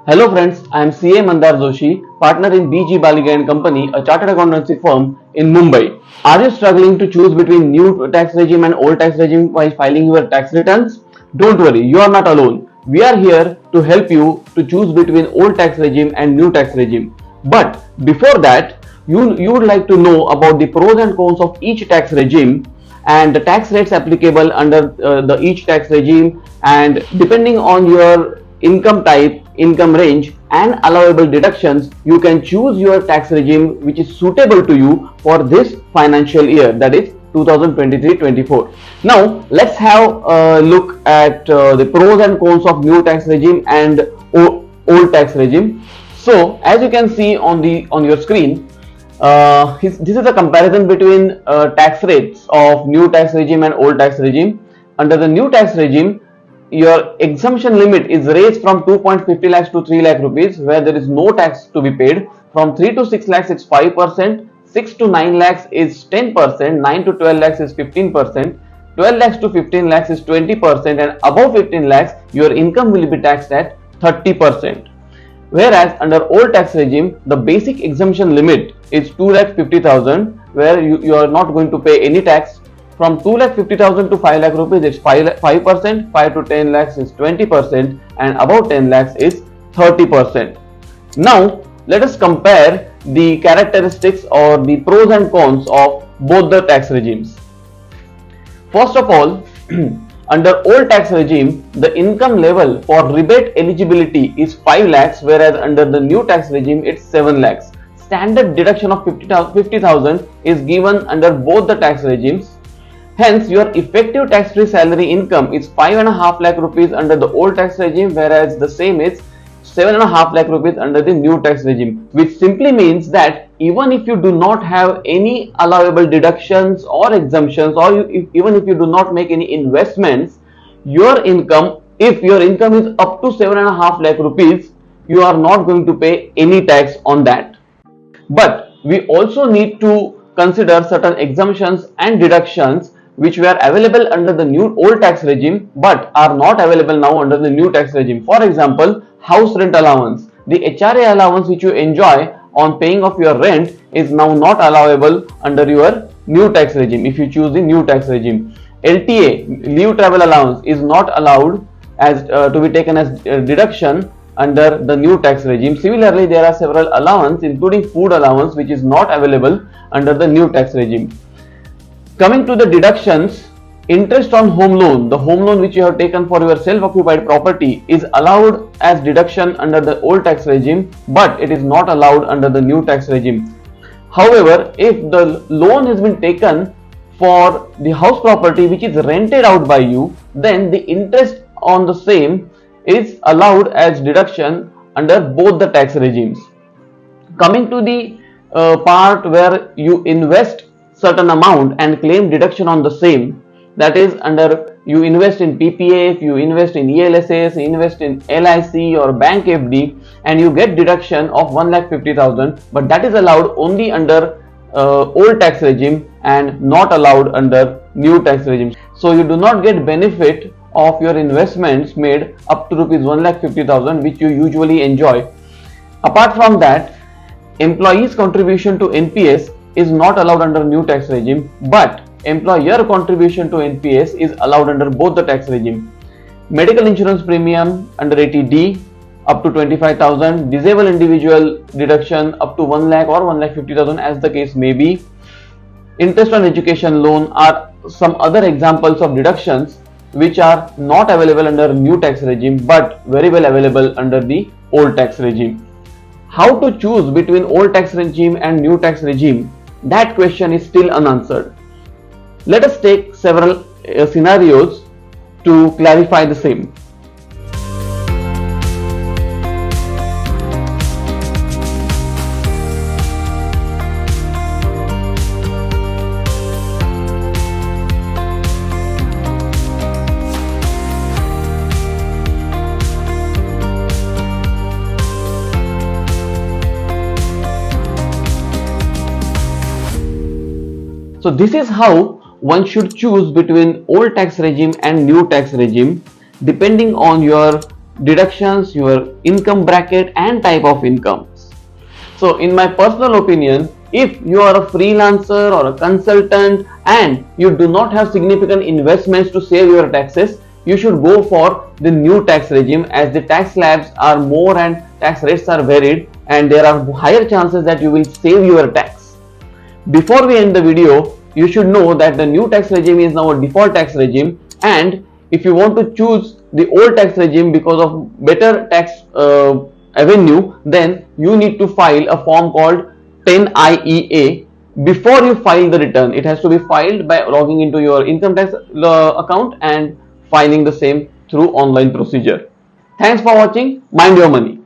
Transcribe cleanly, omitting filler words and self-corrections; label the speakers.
Speaker 1: Hello friends, I am CA Mandar Joshi, partner in BG Baliga and Company, a chartered accountancy firm in Mumbai. Are you struggling to choose between new tax regime and old tax regime while filing your tax returns? Don't worry, you are not alone. We are here to help you to choose between old tax regime and new tax regime. But before that, you would like to know about the pros and cons of each tax regime and the tax rates applicable under the each tax regime, and depending on your income type, income range and allowable deductions, you can choose your tax regime which is suitable to you for this financial year, that is 2023-24. Now let's have a look at the pros and cons of new tax regime and old tax regime. So as you can see on your screen, this is a comparison between tax rates of new tax regime and old tax regime. Under the new tax regime, your exemption limit is raised from 2.50 lakhs to 3 lakh rupees, where there is no tax to be paid. From 3 to 6 lakhs it's 5%, 6 to 9 lakhs is 10%, 9 to 12 lakhs is 15%, 12 lakhs to 15 lakhs is 20%, and above 15 lakhs your income will be taxed at 30%. Whereas under old tax regime, the basic exemption limit is 2,50,000, where you are not going to pay any tax. From 2,50,000 to 5 lakh rupees, it's 5%, 5 to 10 lakhs is 20%, and above 10 lakhs is 30%. Now, let us compare the characteristics or the pros and cons of both the tax regimes. First of all, under old tax regime, the income level for rebate eligibility is 5 lakhs, whereas under the new tax regime, it's 7 lakhs. Standard deduction of 50,000 is given under both the tax regimes. Hence, your effective tax-free salary income is 5.5 lakh rupees under the old tax regime, whereas the same is 7.5 lakh rupees under the new tax regime, which simply means that even if you do not have any allowable deductions or exemptions, or even if you do not make any investments, your income, if your income is up to 7.5 lakh rupees, you are not going to pay any tax on that. But we also need to consider certain exemptions and deductions which were available under the new old tax regime but are not available now under the new tax regime. For example, house rent allowance. The HRA allowance which you enjoy on paying of your rent is now not allowable under your new tax regime if you choose the new tax regime. LTA, leave travel allowance, is not allowed as to be taken as deduction under the new tax regime. Similarly, there are several allowances including food allowance which is not available under the new tax regime. Coming to the deductions, interest on home loan, the home loan which you have taken for your self-occupied property is allowed as deduction under the old tax regime, but it is not allowed under the new tax regime. However, if the loan has been taken for the house property which is rented out by you, then the interest on the same is allowed as deduction under both the tax regimes. Coming to the part where you invest certain amount and claim deduction on the same, that is under you invest in PPF, you invest in ELSS, you invest in LIC or bank FD, and you get deduction of 1,50,000, but that is allowed only under old tax regime and not allowed under new tax regime. So you do not get benefit of your investments made up to rupees 1,50,000 which you usually enjoy. Apart from that, employees' contribution to NPS is not allowed under new tax regime, but employer contribution to NPS is allowed under both the tax regime. Medical insurance premium under 80D up to 25,000, disabled individual deduction up to 1 lakh or 1,50,000 as the case may be. Interest on education loan are some other examples of deductions which are not available under new tax regime but very well available under the old tax regime. How to choose between old tax regime and new tax regime? That question is still unanswered. Let us take several scenarios to clarify the same. So this is how one should choose between old tax regime and new tax regime depending on your deductions, your income bracket and type of incomes. So in my personal opinion, if you are a freelancer or a consultant and you do not have significant investments to save your taxes, you should go for the new tax regime, as the tax slabs are more and tax rates are varied and there are higher chances that you will save your tax. Before we end the video, you should know that the new tax regime is now a default tax regime, and if you want to choose the old tax regime because of better tax avenue, then you need to file a form called 10IEA before you file the return. It has to be filed by logging into your income tax account and filing the same through online procedure. Thanks for watching. Mind your money.